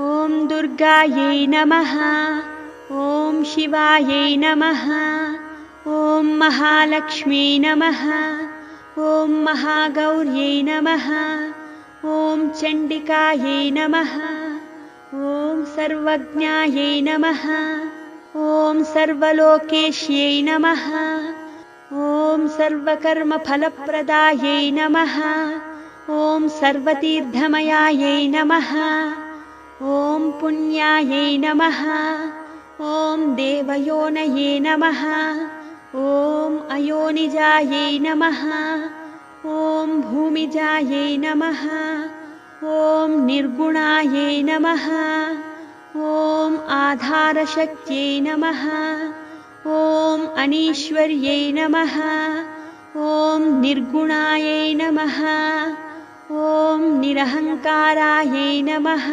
ॐ दुर्गायै नमः। ॐ शिवायै नमः। ॐ महालक्ष्मी नमः। ॐ महागौर्यै नमः। ॐ चण्डिकायै नमः। ॐ सर्वज्ञायै नमः। ॐ सर्वलोकेश्यै नमः। ॐ सर्वकर्मफलप्रदायै नमः। ॐ सर्वतीर्थमयायै नमः। ॐ पुण्यायै नमः। ॐ देवयोनये नमः। ॐ अयोनिजायै नमः। ॐ भूमिजायै नमः। ॐ निर्गुणायै नमः। ॐ आधारशक्त्यै नमः। ॐ अनीश्वर्यै नमः। ॐ निर्गुणायै नमः। ॐ निरहङ्कारायै नमः।